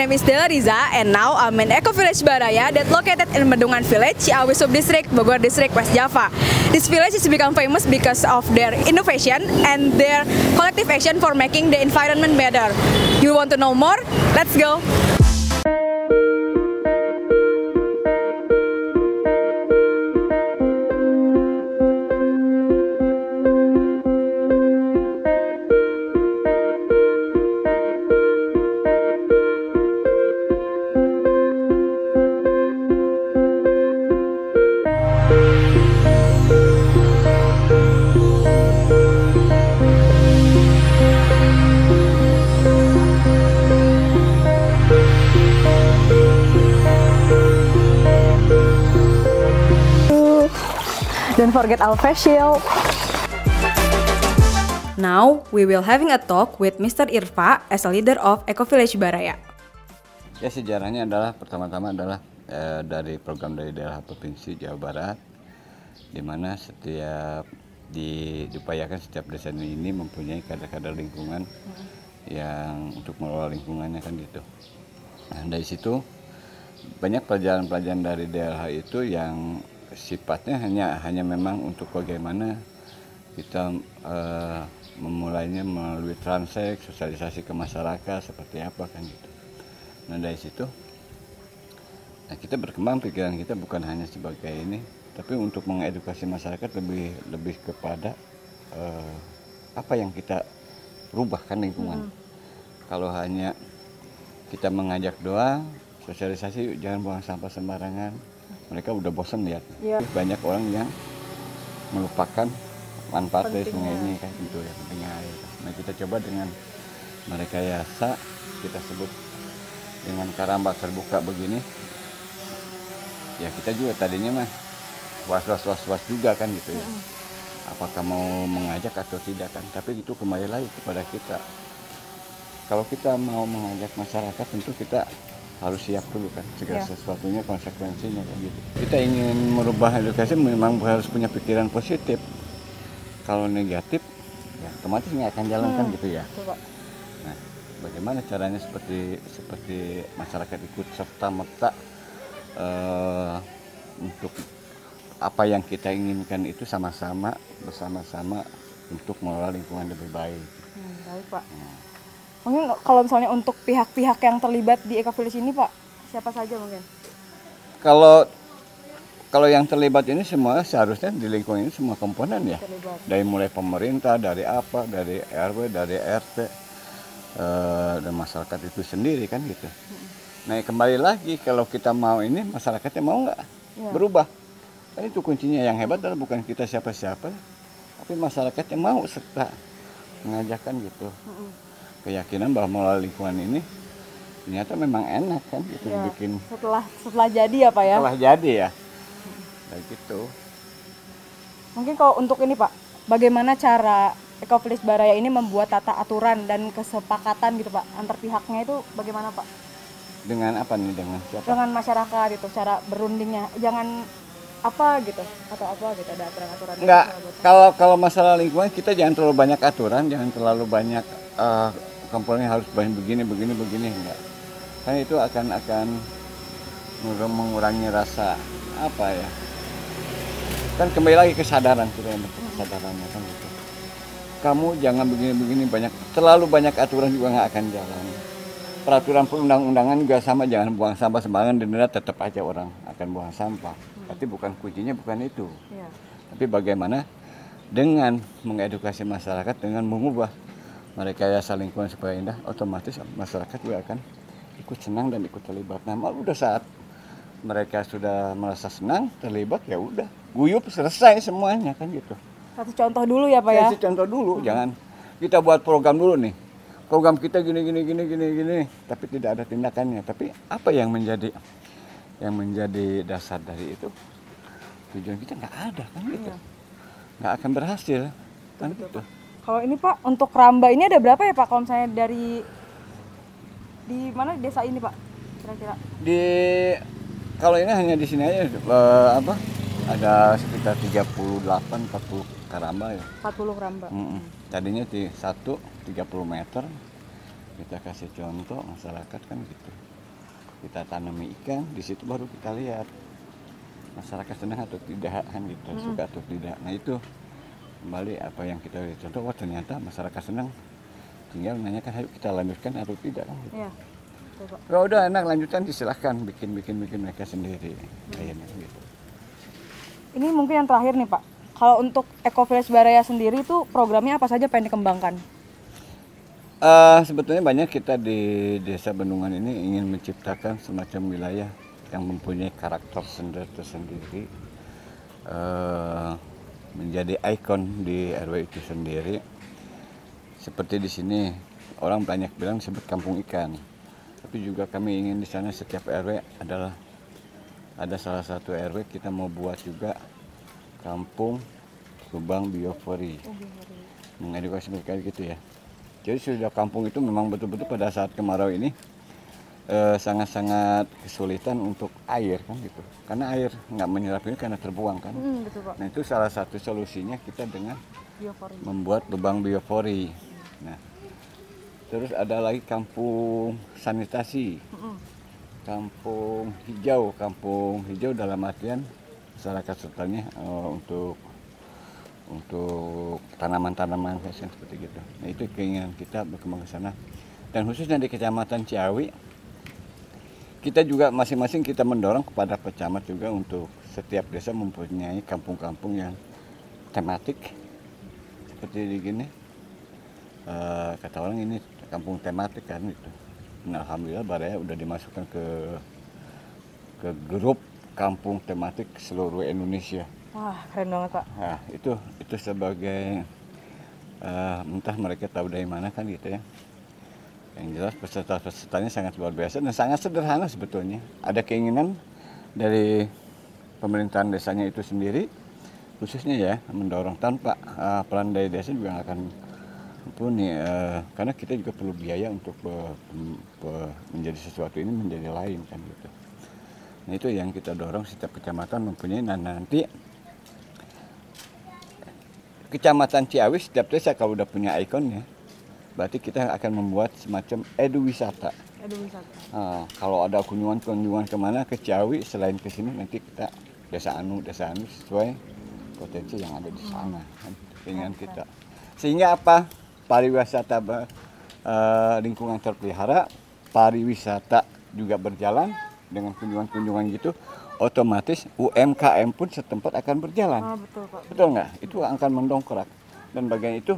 name is Della Riza and now I'm in Eco Village Baraya that located in Bendungan Village, Ciawi Subdistrict, Bogor District, West Java. This village is become famous because of their innovation and their collective action for making the environment better. You want to know more? Let's go! Don't forget our face shield. Now we will having a talk with Mr. Irfa as a leader of Eco Village Baraya. Ya, sejarahnya adalah pertama-tama adalah dari program dari daerah provinsi Jawa Barat, di mana setiap diupayakan setiap desa ini mempunyai kader-kader lingkungan yang untuk mengelola lingkungannya kan gitu. Nah, dari situ banyak pelajaran-pelajaran dari daerah itu yang sifatnya hanya memang untuk bagaimana kita memulainya melalui transek, sosialisasi ke masyarakat seperti apa kan gitu. Nah, dari situ kita berkembang, pikiran kita bukan hanya sebagai ini, tapi untuk mengedukasi masyarakat lebih kepada apa yang kita rubahkan lingkungan. Kalau hanya kita mengajak doang, sosialisasi jangan buang sampah sembarangan, mereka udah bosan lihat. Banyak orang yang melupakan manfaat dari sungai ini kan gitu ya, pentingnya air. Nah, kita coba dengan merekayasa, kita sebut dengan karambak terbuka begini. Ya, kita juga tadinya mah was-was juga kan gitu ya. Apakah mau mengajak atau tidak kan, tapi itu kembali lagi kepada kita. Kalau kita mau mengajak masyarakat, tentu kita harus siap dulu kan, segala sesuatunya konsekuensinya kan gitu. Kita ingin merubah edukasi memang harus punya pikiran positif. Kalau negatif, ya otomatis nggak akan jalan kan gitu ya. Nah, bagaimana caranya seperti masyarakat ikut serta merta untuk apa yang kita inginkan itu sama-sama bersama-sama untuk mengelola lingkungan lebih baik. Baik Pak. Mungkin kalau misalnya untuk pihak-pihak yang terlibat di Eco Village ini Pak, siapa saja mungkin? Kalau yang terlibat ini semua seharusnya di lingkungan ini semua komponen ya. Terlibat. Dari mulai pemerintah, dari RW, dari RT, dan masyarakat itu sendiri kan gitu. Nah, kembali lagi kalau kita mau ini, masyarakatnya mau nggak berubah? Kan itu kuncinya, yang hebat adalah bukan kita siapa-siapa, tapi masyarakatnya mau serta mengajakkan gitu. Keyakinan bahwa melalui lingkungan ini ternyata memang enak kan gitu bikin setelah jadi ya Pak ya. Setelah jadi ya. Kayak gitu. Mungkin kalau untuk ini Pak, bagaimana cara Eco Village Baraya ini membuat tata aturan dan kesepakatan gitu Pak antar pihaknya itu bagaimana Pak? Dengan apa nih, dengan siapa? Dengan masyarakat itu, cara berundingnya. Jangan apa gitu atau apa gitu, ada aturan-aturan. Enggak, kalau masalah lingkungan kita jangan terlalu banyak aturan, jangan terlalu banyak komponen harus begini enggak. Kan itu akan mengurangi rasa apa ya. Kan kembali lagi kesadaran kita, kesadarannya kan gitu. Kamu jangan begini terlalu banyak aturan juga nggak akan jalan. Peraturan perundang-undangan juga sama, jangan buang sampah sembarangan, denda tetap aja orang akan buang sampah. Tapi kuncinya bukan itu. Tapi bagaimana dengan mengedukasi masyarakat, dengan mengubah merekayasa lingkungan supaya indah, otomatis masyarakat juga akan ikut senang dan ikut terlibat. Nah, udah saat mereka sudah merasa senang, terlibat, ya udah, guyup, selesai semuanya kan gitu. Satu contoh dulu ya Pak ya? Satu contoh dulu, jangan kita buat program dulu nih. Program kita gini, tapi tidak ada tindakannya. Tapi apa yang menjadi dasar dari itu? Tujuan kita nggak ada kan gitu. Nggak akan berhasil kan gitu. Kalau ini Pak, untuk Ramba ini ada berapa ya Pak kalau misalnya di mana desa ini Pak kira-kira? Kalau ini hanya di sini aja ada sekitar 38-40 karamba ya. 40 karamba. Tadinya di 30 meter, kita kasih contoh masyarakat kan gitu. kita tanami ikan, di situ baru kita lihat masyarakat senang atau tidak kan gitu, suka atau tidak. Nah itu kembali apa yang kita lihat, contoh wah ternyata masyarakat senang, tinggal nanyakan ayo kita lanjutkan atau tidak kan gitu. Iya. Kalau udah enak lanjutan silahkan bikin mereka sendiri kayaknya gitu. Ini mungkin yang terakhir nih Pak. Kalau untuk Eco Village Baraya sendiri itu programnya apa saja pengen dikembangkan? Sebetulnya banyak kita di Desa Bendungan ini ingin menciptakan semacam wilayah yang mempunyai karakter tersendiri, menjadi ikon di RW itu sendiri. Seperti di sini orang banyak bilang disebut kampung ikan, tapi juga kami ingin di sana setiap RW adalah ada salah satu RW kita mau buat juga kampung Subang Biopori, mengedukasi mereka gitu ya. Jadi sudah kampung itu memang betul-betul pada saat kemarau ini sangat-sangat kesulitan untuk air kan gitu, karena air nggak menyerap ini karena terbuang kan. Betul, Pak. Nah itu salah satu solusinya kita dengan Biopori. membuat lubang biopori. Nah terus ada lagi kampung sanitasi, kampung hijau dalam artian masyarakat setelahnya untuk tanaman-tanaman seperti gitu. Nah itu keinginan kita berkembang ke sana. Dan khususnya di Kecamatan Ciawi, kita juga masing-masing kita mendorong kepada pecamat juga untuk setiap desa mempunyai kampung-kampung yang tematik seperti di gini. Kata orang ini kampung tematik kan gitu. Nah, alhamdulillah Baraya udah dimasukkan ke grup kampung tematik seluruh Indonesia. Wah, keren banget Pak. Nah, itu sebagai entah mereka tahu dari mana kan gitu ya. Yang jelas peserta-pesertanya sangat luar biasa dan sangat sederhana sebetulnya. Ada keinginan dari pemerintahan desanya itu sendiri, khususnya ya mendorong, tanpa peran dari desa juga nggak akan mumpuni, karena kita juga perlu biaya untuk menjadi sesuatu ini menjadi lain kan gitu. Nah itu yang kita dorong setiap kecamatan mempunyai. Nah nanti Kecamatan Ciawi setiap desa kalau udah punya ikonnya, berarti kita akan membuat semacam eduwisata. Kalau ada kunjungan kemana ke Ciawi, selain ke sini nanti kita desa anu sesuai potensi yang ada di sana. Keinginan kita. Sehingga apa? Pariwisata lingkungan terpelihara, pariwisata juga berjalan dengan kunjungan gitu. Otomatis UMKM pun setempat akan berjalan. Betul Pak. Betul nggak? Itu akan mendongkrak. Dan bagian itu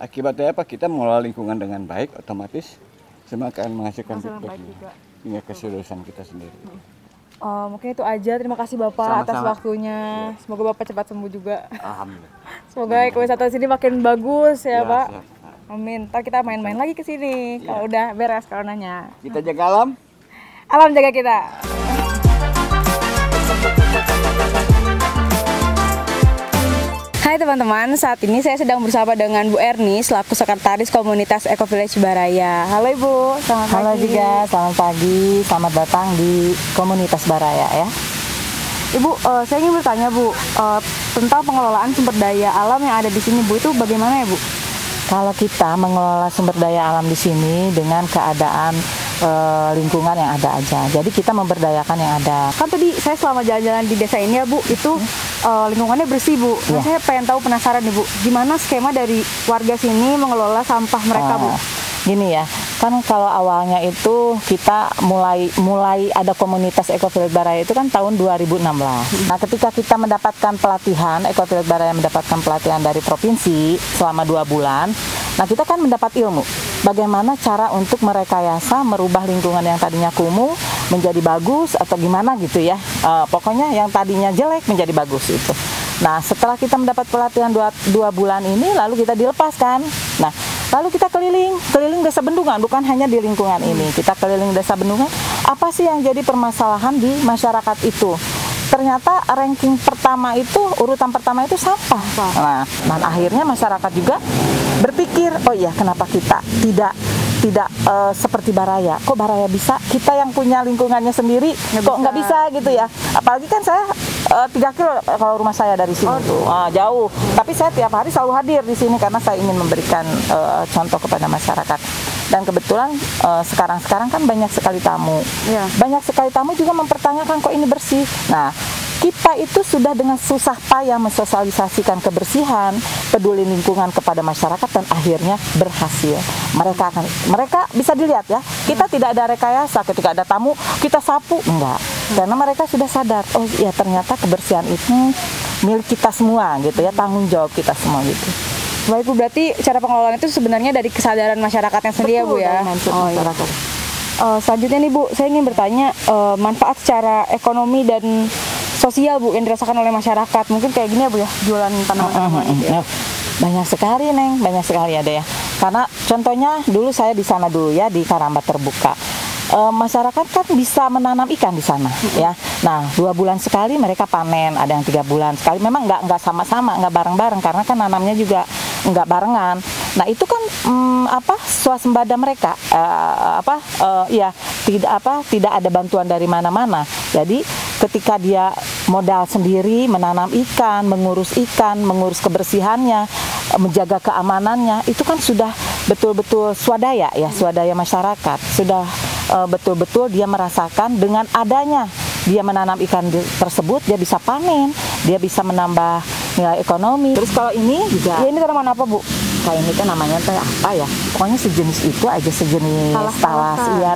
akibatnya apa? Kita mengelola lingkungan dengan baik, otomatis semua akan menghasilkan feedback hingga keseriusan kita sendiri. Mungkin itu aja. Terima kasih Bapak atas waktunya. Ya. Semoga Bapak cepat sembuh juga. Alhamdulillah. Semoga ekowisata sini makin bagus ya Pak. Siap. Amin. Ntar kita main-main lagi ke sini kalau udah beres coronanya. Kita jaga alam. Alam jaga kita. Hai teman-teman, saat ini saya sedang bersama dengan Bu Erni selaku Sekretaris Komunitas Eco Village Baraya. Halo Ibu, selamat pagi. Halo juga, selamat pagi, selamat datang di Komunitas Baraya ya. Ibu, saya ingin bertanya Bu, tentang pengelolaan sumber daya alam yang ada di sini Bu, itu bagaimana ya Bu? Kalau kita mengelola sumber daya alam di sini dengan keadaan lingkungan yang ada aja. Jadi kita memberdayakan yang ada. Kan tadi saya selama jalan-jalan di desa ini ya Bu, itu lingkungannya bersih Bu. Nah, saya pengen tahu, penasaran nih Bu, gimana skema dari warga sini mengelola sampah mereka Bu? Gini ya, kan kalau awalnya itu kita mulai ada komunitas Eco Village Baraya itu kan tahun 2016. Nah ketika kita mendapatkan pelatihan, Eco Village Baraya mendapatkan pelatihan dari provinsi selama 2 bulan. Nah kita kan mendapat ilmu bagaimana cara untuk merekayasa, merubah lingkungan yang tadinya kumuh menjadi bagus atau gimana gitu ya. Pokoknya yang tadinya jelek menjadi bagus itu. Nah setelah kita mendapat pelatihan 2 bulan ini, lalu kita dilepaskan. Nah lalu kita keliling desa Bendungan, bukan hanya di lingkungan ini. Kita keliling desa Bendungan, apa sih yang jadi permasalahan di masyarakat itu? Ternyata ranking pertama itu, urutan pertama itu sampah. Nah, dan akhirnya masyarakat juga berpikir, oh iya kenapa kita tidak seperti Baraya? Kok Baraya bisa? Kita yang punya lingkungannya sendiri kok nggak bisa gitu ya? Apalagi kan saya 3 kilo kalau rumah saya dari sini tuh, jauh. Tapi saya tiap hari selalu hadir di sini karena saya ingin memberikan contoh kepada masyarakat. Dan kebetulan sekarang kan banyak sekali tamu. Iya. Banyak sekali tamu juga mempertanyakan kok ini bersih. Nah, kita itu sudah dengan susah payah mensosialisasikan kebersihan, peduli lingkungan kepada masyarakat dan akhirnya berhasil. Mereka bisa dilihat ya, kita tidak ada rekayasa ketika ada tamu kita sapu, enggak. Karena mereka sudah sadar, oh ya ternyata kebersihan itu milik kita semua gitu ya, tanggung jawab kita semua gitu. Baik Bu, berarti cara pengelolaan itu sebenarnya dari kesadaran masyarakatnya sendiri ya Bu ya. Masyarakat. Selanjutnya nih Bu, saya ingin bertanya manfaat secara ekonomi dan sosial Bu yang dirasakan oleh masyarakat. Mungkin kayak gini ya Bu ya, jualan tanaman-tanaman gitu ya. Banyak sekali Neng, banyak sekali ada ya. Karena contohnya dulu saya di sana dulu ya, di Karambat Terbuka. Masyarakat kan bisa menanam ikan di sana ya. Nah 2 bulan sekali mereka panen, ada yang 3 bulan sekali. Memang nggak sama-sama, nggak bareng-bareng karena kan nanamnya juga nggak barengan. Nah itu kan swasembada mereka tidak ada bantuan dari mana-mana. Jadi ketika dia modal sendiri menanam ikan, mengurus kebersihannya, menjaga keamanannya, itu kan sudah betul-betul swadaya ya, swadaya masyarakat. Sudah betul-betul dia merasakan dengan adanya dia menanam ikan tersebut, dia bisa panen, dia bisa menambah nilai ekonomi. Terus kalau ini juga, ya ini tanaman apa Bu? kayak ini kan namanya teh apa ya, pokoknya sejenis itu aja, sejenis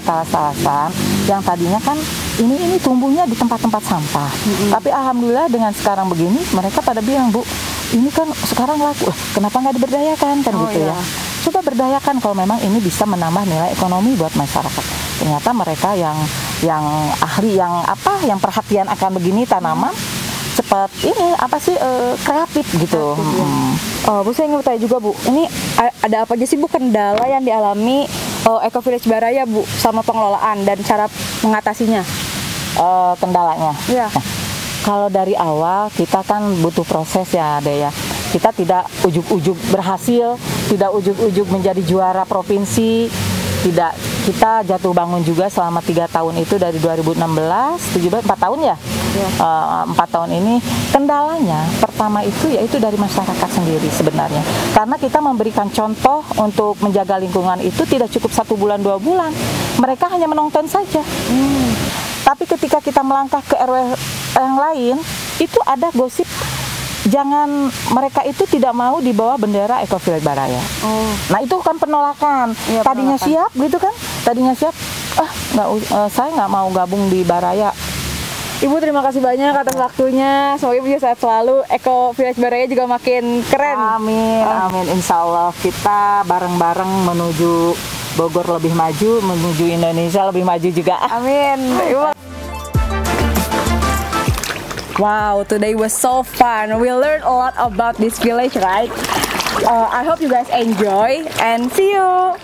talas-talasan yang tadinya kan ini tumbuhnya di tempat-tempat sampah. Tapi alhamdulillah dengan sekarang begini mereka pada bilang, Bu, ini kan sekarang laku, kenapa nggak diberdayakan kan gitu ya. Coba berdayakan kalau memang ini bisa menambah nilai ekonomi buat masyarakat. Ternyata mereka yang ahli, yang perhatian akan begini tanaman, cepat ini kreatif gitu. Bu, saya ingin bertanya juga Bu, ini ada apa aja sih Bu kendala yang dialami Eco Village Baraya Bu sama pengelolaan dan cara mengatasinya? Kendalanya? Iya. Kalau dari awal kita kan butuh proses ya, Dea. Kita tidak ujuk-ujuk berhasil, tidak ujuk-ujuk menjadi juara provinsi, tidak. Kita jatuh bangun juga selama 3 tahun itu dari 2016, 17, 4 tahun ya? 4 tahun ini. Kendalanya pertama itu yaitu dari masyarakat sendiri sebenarnya. Karena kita memberikan contoh untuk menjaga lingkungan itu tidak cukup 1 bulan 2 bulan. Mereka hanya menonton saja. Tapi ketika kita melangkah ke RW yang lain, itu ada gosip jangan mereka itu tidak mau di bawah bendera Eco Village Baraya. Nah itu kan penolakan. Iya, tadinya penolakan. siap gitu kan, saya nggak mau gabung di Baraya. Ibu terima kasih banyak atas waktunya. Semoga Ibu sehat selalu. Eco Village Baraya juga makin keren. Amin, amin. Insya Allah kita bareng-bareng menuju Bogor lebih maju, menuju Indonesia lebih maju juga. Amin. Ibu. Wow, today was so fun. We learned a lot about this village, right? I hope you guys enjoy and see you.